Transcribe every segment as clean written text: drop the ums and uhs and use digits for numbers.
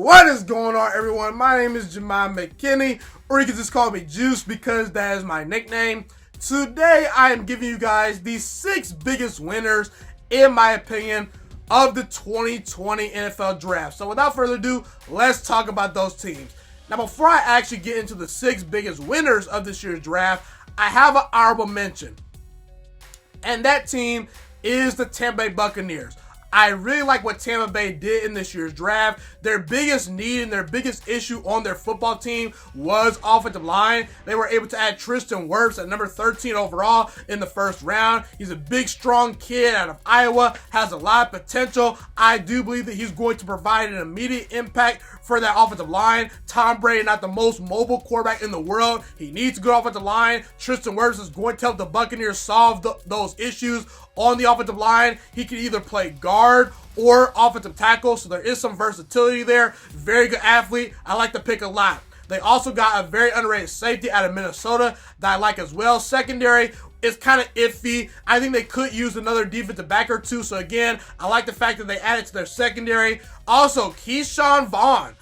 What is going on, everyone? My name is Ghiman Mckinney, or you can just call me Juice because that is my nickname. Today, I am giving you guys the 6 biggest winners, in my opinion, of the 2020 NFL Draft. So without further ado, let's talk about those teams. Now, before I actually get into the 6 biggest winners of this year's draft, I have an honorable mention. And that team is the Tampa Bay Buccaneers. I really like what Tampa Bay did in this year's draft. Their biggest need and their biggest issue on their football team was offensive line. They were able to add Tristan Wirfs at number 13 overall in the first round. He's a big, strong kid out of Iowa, has a lot of potential. I do believe that he's going to provide an immediate impact for that offensive line. Tom Brady, not the most mobile quarterback in the world. He needs a good offensive line. Tristan Wirfs is going to help the Buccaneers solve those issues on the offensive line. He can either play guard or offensive tackle, so there is some versatility there. Very good athlete. I like the pick a lot. They also got a very underrated safety out of Minnesota that I like as well. Secondary is kind of iffy. I think they could use another defensive back or two. So again, I like the fact that they added to their secondary. Also, Keyshawn Vaughn,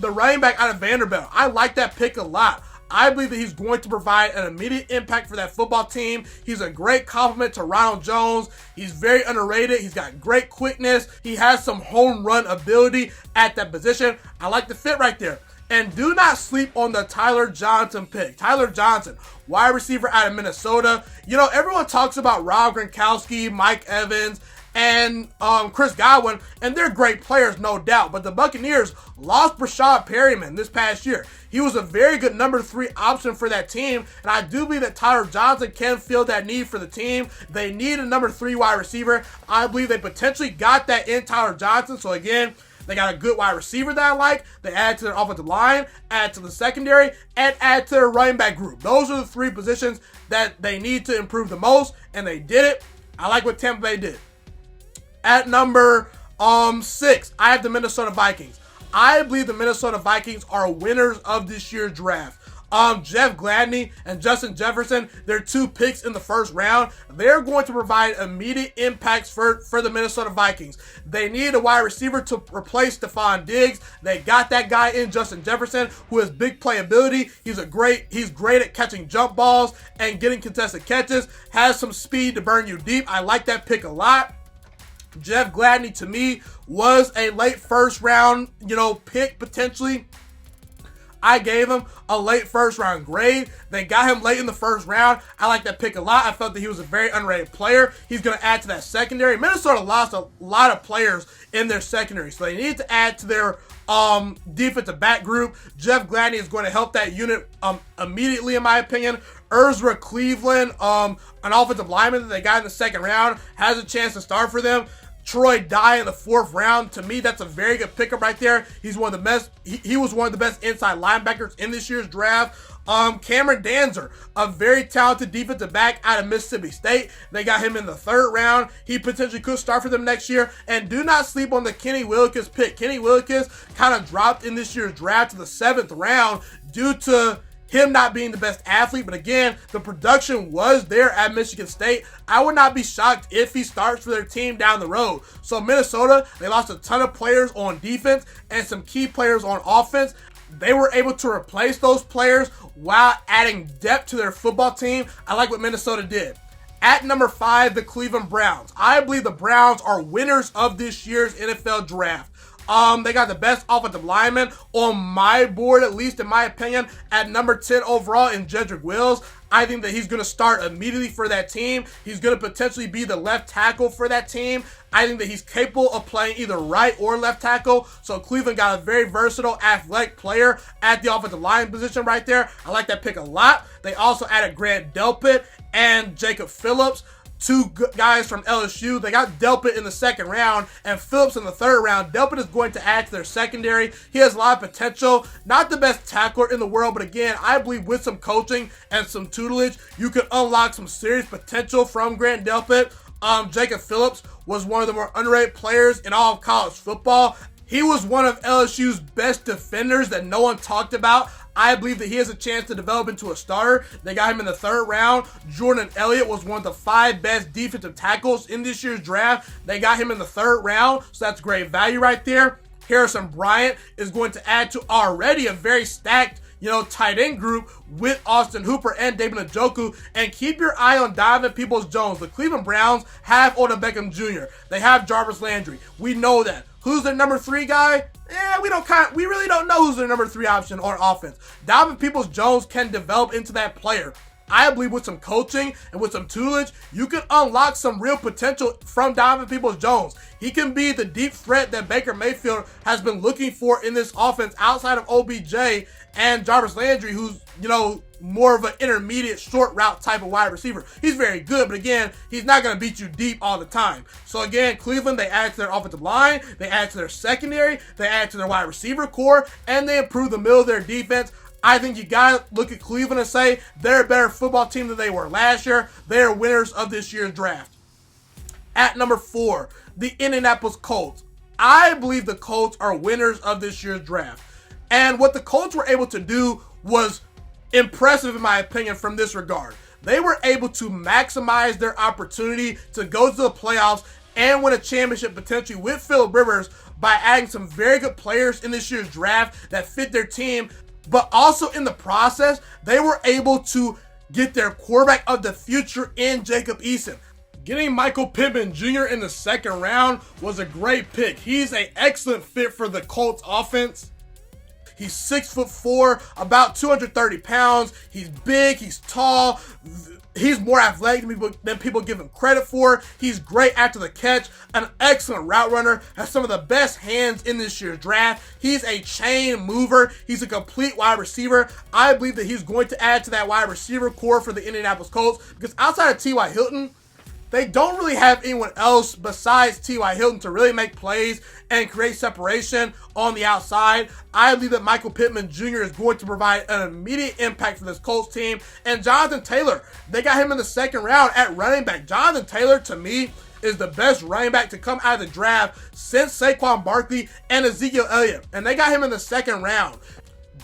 the running back out of Vanderbilt. I like that pick a lot. I believe that he's going to provide an immediate impact for that football team. He's a great compliment to Ronald Jones. He's very underrated. He's got great quickness. He has some home run ability at that position. I like the fit right there. And do not sleep on the Tyler Johnson pick. Tyler Johnson, wide receiver out of Minnesota. You know, everyone talks about Rob Gronkowski, Mike Evans, and Chris Godwin, and they're great players, no doubt. But the Buccaneers lost Brashad Perryman this past year. He was a very good number 3 option for that team, and I do believe that Tyler Johnson can fill that need for the team. They need a number 3 wide receiver. I believe they potentially got that in Tyler Johnson. So again, they got a good wide receiver that I like. They add to their offensive line, add to the secondary, and add to their running back group. Those are the 3 positions that they need to improve the most, and they did it. I like what Tampa Bay did. At number 6, I have the Minnesota Vikings. I believe the Minnesota Vikings are winners of this year's draft. Jeff Gladney and Justin Jefferson, they're 2 picks in the first round. They're going to provide immediate impacts for the Minnesota Vikings. They need a wide receiver to replace Stephon Diggs. They got that guy in Justin Jefferson, who has big playability. He's great at catching jump balls and getting contested catches. Has some speed to burn you deep. I like that pick a lot. Jeff Gladney, to me, was a late first round, pick potentially. I gave him a late first round grade. They got him late in the first round. I like that pick a lot. I felt that he was a very underrated player. He's going to add to that secondary. Minnesota lost a lot of players in their secondary, so they need to add to their defensive back group. Jeff Gladney is going to help that unit immediately, in my opinion. Ezra Cleveland, an offensive lineman that they got in the second round, has a chance to start for them. Troy Dye in the 4th round. To me, that's a very good pickup right there. He's one of the best. He was one of the best inside linebackers in this year's draft. Cameron Danzer, a very talented defensive back out of Mississippi State. They got him in the 3rd round. He potentially could start for them next year. And do not sleep on the Kenny Willekes pick. Kenny Willekes kind of dropped in this year's draft to the 7th round due to him not being the best athlete, but again, the production was there at Michigan State. I would not be shocked if he starts for their team down the road. So Minnesota, they lost a ton of players on defense and some key players on offense. They were able to replace those players while adding depth to their football team. I like what Minnesota did. At number 5, the Cleveland Browns. I believe the Browns are winners of this year's NFL Draft. They got the best offensive lineman on my board, at least in my opinion, at number 10 overall in Jedrick Wills. I think that he's going to start immediately for that team. He's going to potentially be the left tackle for that team. I think that he's capable of playing either right or left tackle. So Cleveland got a very versatile, athletic player at the offensive line position right there. I like that pick a lot. They also added Grant Delpit and Jacob Phillips, 2 guys from LSU. They got Delpit in the 2nd round and Phillips in the 3rd round. Delpit is going to add to their secondary. He has a lot of potential. Not the best tackler in the world, but again, I believe with some coaching and some tutelage, you could unlock some serious potential from Grant Delpit. Jacob Phillips was one of the more underrated players in all of college football. He was one of LSU's best defenders that no one talked about. I believe that he has a chance to develop into a starter. They got him in the 3rd round. Jordan Elliott was one of the 5 best defensive tackles in this year's draft. They got him in the 3rd round, so that's great value right there. Harrison Bryant is going to add to already a very stacked, tight end group with Austin Hooper and David Njoku. And keep your eye on Donovan Peoples-Jones. The Cleveland Browns have Odell Beckham Jr. They have Jarvis Landry. We know that. Who's their number 3 guy? We really don't know who's their number 3 option on offense. Donovan Peoples-Jones can develop into that player. I believe with some coaching and with some tutelage, you can unlock some real potential from Donovan Peoples-Jones. He can be the deep threat that Baker Mayfield has been looking for in this offense outside of OBJ and Jarvis Landry, who's, more of an intermediate short route type of wide receiver. He's very good, but again, he's not going to beat you deep all the time. So again, Cleveland, they add to their offensive line, they add to their secondary, they add to their wide receiver core, and they improve the middle of their defense. I think you got to look at Cleveland and say they're a better football team than they were last year. They're winners of this year's draft. At number 4, the Indianapolis Colts. I believe the Colts are winners of this year's draft. And what the Colts were able to do was impressive, in my opinion, from this regard. They were able to maximize their opportunity to go to the playoffs and win a championship potentially with Phillip Rivers by adding some very good players in this year's draft that fit their team. But also in the process, they were able to get their quarterback of the future in Jacob Eason. Getting Michael Pittman Jr. in the 2nd round was a great pick. He's an excellent fit for the Colts offense. He's 6'4", about 230 pounds. He's big, he's tall. He's more athletic than people give him credit for. He's great after the catch, an excellent route runner, has some of the best hands in this year's draft. He's a chain mover. He's a complete wide receiver. I believe that he's going to add to that wide receiver core for the Indianapolis Colts because outside of T.Y. Hilton, they don't really have anyone else besides T.Y. Hilton to really make plays and create separation on the outside. I believe that Michael Pittman Jr. is going to provide an immediate impact for this Colts team. And Jonathan Taylor, they got him in the 2nd round at running back. Jonathan Taylor, to me, is the best running back to come out of the draft since Saquon Barkley and Ezekiel Elliott. And they got him in the 2nd round.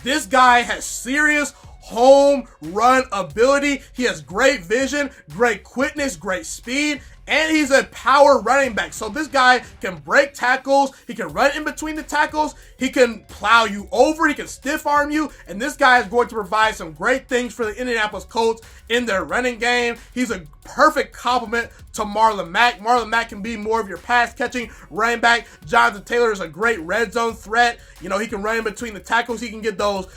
This guy has serious home run ability. He has great vision, great quickness, great speed, and he's a power running back. So this guy can break tackles, he can run in between the tackles, he can plow you over, he can stiff arm you, and this guy is going to provide some great things for the Indianapolis Colts in their running game. He's a perfect complement to Marlon Mack. Marlon Mack can be more of your pass catching running back. Jonathan Taylor is a great red zone threat. He can run in between the tackles, he can get those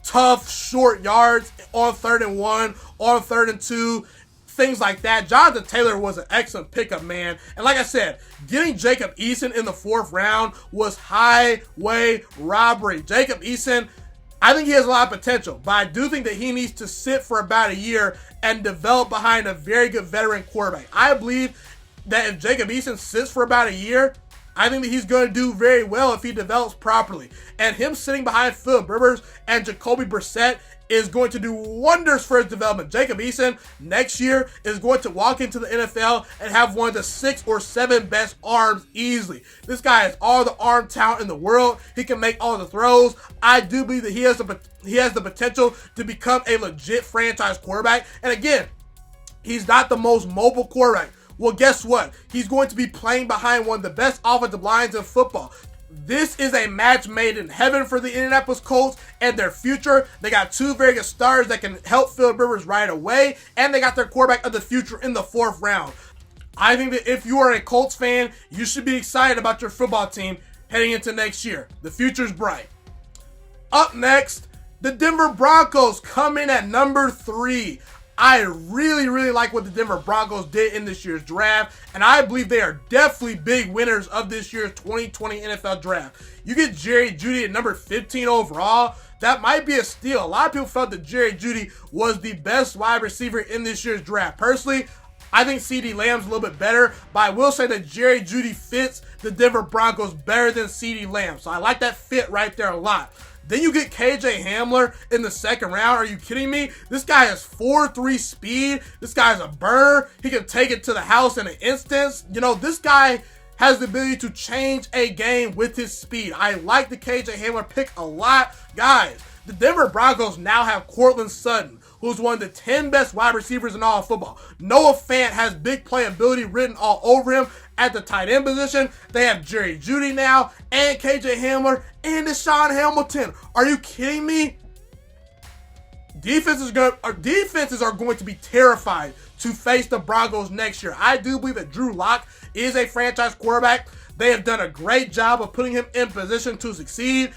tough short yards on 3rd and 1, on 3rd and 2, things like that. Jonathan Taylor was an excellent pickup, man. And like I said, getting Jacob Eason in the 4th round was highway robbery. Jacob Eason, I think he has a lot of potential, but I do think that he needs to sit for about a year and develop behind a very good veteran quarterback. I believe that if Jacob Eason sits for about a year, I think that he's going to do very well if he develops properly. And him sitting behind Phillip Rivers and Jacoby Brissett is going to do wonders for his development. Jacob Eason next year is going to walk into the NFL and have one of the 6 or 7 best arms easily. This guy has all the arm talent in the world. He can make all the throws. I do believe that he has the potential to become a legit franchise quarterback. And again, he's not the most mobile quarterback. Well, guess what? He's going to be playing behind one of the best offensive lines in football. This is a match made in heaven for the Indianapolis Colts and their future. They got 2 very good stars that can help Phillip Rivers right away, and they got their quarterback of the future in the 4th round. I think that if you are a Colts fan, you should be excited about your football team heading into next year. The future's bright. Up next, the Denver Broncos come in at number 3. I really like what the Denver Broncos did in this year's draft, and I believe they are definitely big winners of this year's 2020 NFL Draft. You get Jerry Jeudy at number 15 overall. That might be a steal. A lot of people felt that Jerry Jeudy was the best wide receiver in this year's draft. Personally, I think CeeDee Lamb's a little bit better, but I will say that Jerry Jeudy fits the Denver Broncos better than CeeDee Lamb. So I like that fit right there a lot. Then you get KJ Hamler in the 2nd round. Are you kidding me? This guy has 4.3 speed. This guy's a burner. He can take it to the house in an instant. This guy has the ability to change a game with his speed. I like the KJ Hamler pick a lot. Guys, the Denver Broncos now have Courtland Sutton, who's one of the 10 best wide receivers in all of football. Noah Fant has big playability written all over him at the tight end position. They have Jerry Jeudy now, and KJ Hamler, and Deshaun Hamilton. Are you kidding me? Defenses are going to be terrified to face the Broncos next year. I do believe that Drew Lock is a franchise quarterback. They have done a great job of putting him in position to succeed.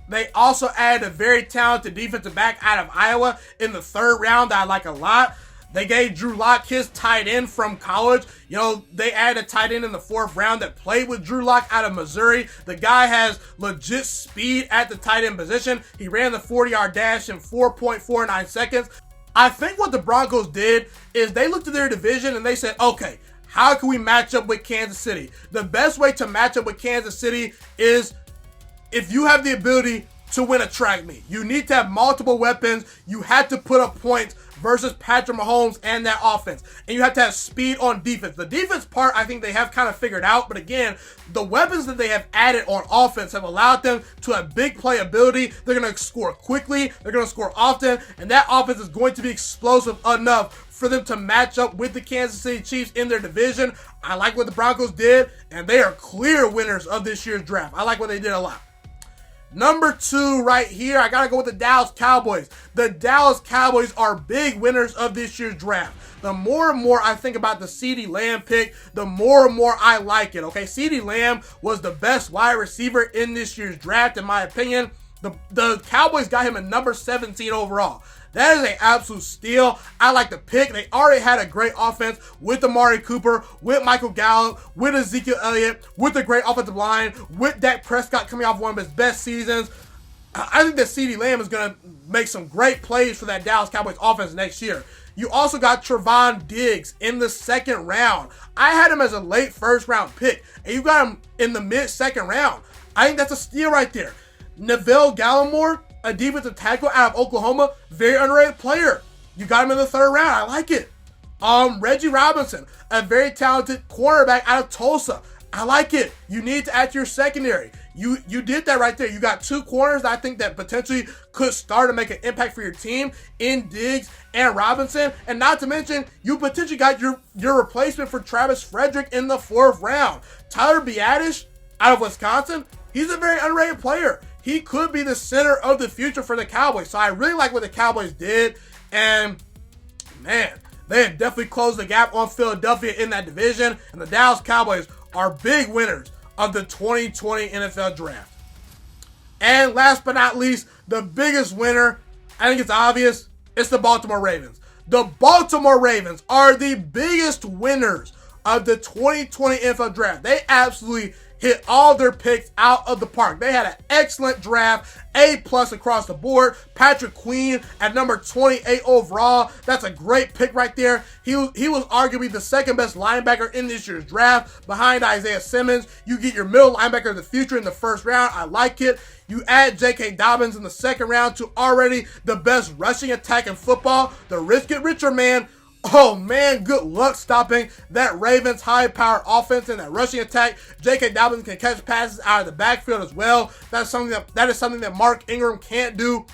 They also added a very talented defensive back out of Iowa in the 3rd round that I like a lot. They gave Drew Lock his tight end from college. You know, they added a tight end in the 4th round that played with Drew Lock out of Missouri. The guy has legit speed at the tight end position. He ran the 40-yard dash in 4.49 seconds. I think what the Broncos did is they looked at their division and they said, okay, how can we match up with Kansas City? The best way to match up with Kansas City is if you have the ability to win a track meet. You need to have multiple weapons. You have to put up points versus Patrick Mahomes and that offense. And you have to have speed on defense. The defense part, I think they have kind of figured out. But again, the weapons that they have added on offense have allowed them to have big playability. They're going to score quickly. They're going to score often. And that offense is going to be explosive enough for them to match up with the Kansas City Chiefs in their division. I like what the Broncos did. And they are clear winners of this year's draft. I like what they did a lot. Number 2 right here, I got to go with the Dallas Cowboys. The Dallas Cowboys are big winners of this year's draft. The more and more I think about the CeeDee Lamb pick, the more and more I like it, okay? CeeDee Lamb was the best wide receiver in this year's draft, in my opinion. The Cowboys got him at number 17 overall. That is an absolute steal. I like the pick. They already had a great offense with Amari Cooper, with Michael Gallup, with Ezekiel Elliott, with a great offensive line, with Dak Prescott coming off one of his best seasons. I think that CeeDee Lamb is going to make some great plays for that Dallas Cowboys offense next year. You also got Trevon Diggs in the 2nd round. I had him as a late 1st round pick, and you got him in the mid 2nd round. I think that's a steal right there. Neville Gallimore, a defensive tackle out of Oklahoma, very underrated player. You got him in the 3rd round. I like it. Reggie Robinson, a very talented cornerback out of Tulsa. I like it. You need to add to your secondary. You did that right there. You got 2 corners that I think that potentially could start to make an impact for your team in Diggs and Robinson. And not to mention, you potentially got your replacement for Travis Frederick in the 4th round. Tyler Biadasz out of Wisconsin, he's a very underrated player. He could be the center of the future for the Cowboys. So I really like what the Cowboys did. And, man, they have definitely closed the gap on Philadelphia in that division. And the Dallas Cowboys are big winners of the 2020 NFL Draft. And last but not least, the biggest winner, I think it's obvious, it's the Baltimore Ravens. The Baltimore Ravens are the biggest winners of the 2020 NFL Draft. They absolutely hit all their picks out of the park. They had an excellent draft, A+ across the board. Patrick Queen at number 28 overall. That's a great pick right there. He was arguably the 2nd best linebacker in this year's draft behind Isaiah Simmons. You get your middle linebacker of the future in the 1st round. I like it. You add J.K. Dobbins in the 2nd round to already the best rushing attack in football. The risk get richer, man. Oh, man, good luck stopping that Ravens high-powered offense and that rushing attack. J.K. Dobbins can catch passes out of the backfield as well. That is something that Mark Ingram can't do.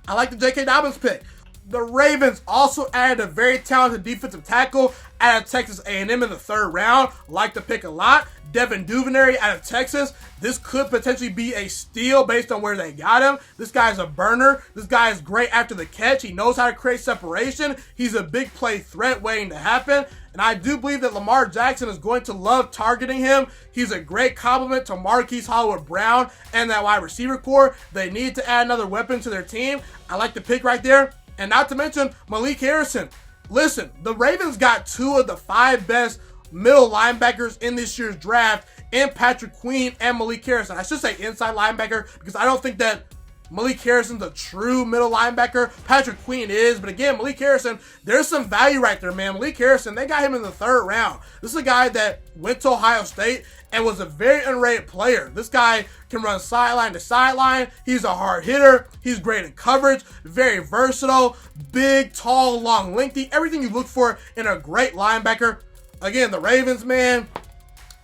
I like the J.K. Dobbins pick. The Ravens also added a very talented defensive tackle out of Texas A&M in the 3rd round. Like the pick a lot. Devin Duvernay out of Texas. This could potentially be a steal based on where they got him. This guy's a burner. This guy is great after the catch. He knows how to create separation. He's a big play threat waiting to happen. And I do believe that Lamar Jackson is going to love targeting him. He's a great complement to Marquise Hollywood-Brown and that wide receiver core. They need to add another weapon to their team. I like the pick right there. And not to mention Malik Harrison. Listen, the Ravens got 2 of the 5 best middle linebackers in this year's draft in Patrick Queen and Malik Harrison. I should say inside linebacker because I don't think that Malik Harrison's a true middle linebacker. Patrick Queen is, but again, Malik Harrison, there's some value right there, man. Malik Harrison, they got him in the 3rd round. This is a guy that went to Ohio State and was a very underrated player. This guy can run sideline to sideline. He's a hard hitter. He's great in coverage, very versatile, big, tall, long, lengthy, everything you look for in a great linebacker. Again, the Ravens, man,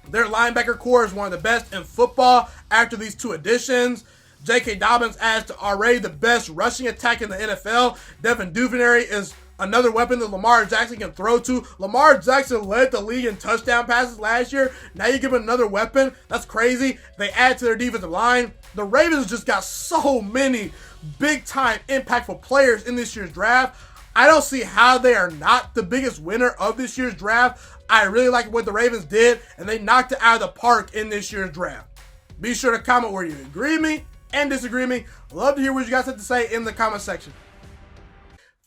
their linebacker core is one of the best in football after these 2 additions. J.K. Dobbins adds to already the best rushing attack in the NFL. Devin Duvernay is another weapon that Lamar Jackson can throw to. Lamar Jackson led the league in touchdown passes last year. Now you give him another weapon. That's crazy. They add to their defensive line. The Ravens just got so many big-time, impactful players in this year's draft. I don't see how they are not the biggest winner of this year's draft. I really like what the Ravens did, and they knocked it out of the park in this year's draft. Be sure to comment where you agree with me and disagree with me. Love to hear what you guys have to say in the comment section.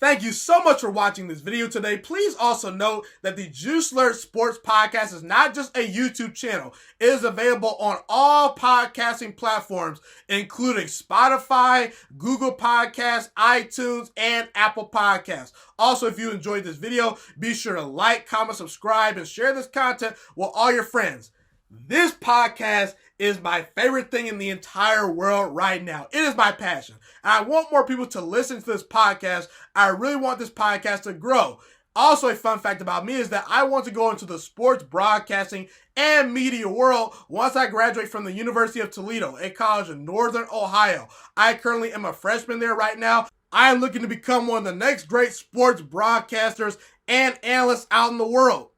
Thank you so much for watching this video today. Please also note that the Juiciest Sports Podcast is not just a YouTube channel. It is available on all podcasting platforms, including Spotify, Google Podcasts, iTunes, and Apple Podcasts. Also, if you enjoyed this video, be sure to like, comment, subscribe, and share this content with all your friends. This podcast is my favorite thing in the entire world right now. It is my passion. And I want more people to listen to this podcast. I really want this podcast to grow. Also, a fun fact about me is that I want to go into the sports broadcasting and media world once I graduate from the University of Toledo, a college in Northern Ohio. I currently am a freshman there right now. I am looking to become one of the next great sports broadcasters and analysts out in the world.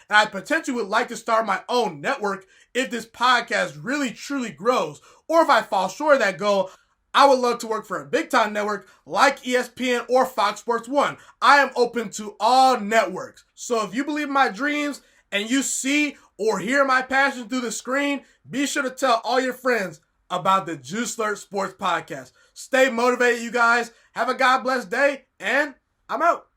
And I potentially would like to start my own network if this podcast really truly grows. Or if I fall short of that goal, I would love to work for a big-time network like ESPN or Fox Sports 1. I am open to all networks. So if you believe in my dreams and you see or hear my passion through the screen, be sure to tell all your friends about the Juiciest Sports Podcast. Stay motivated, you guys. Have a God bless day, and I'm out.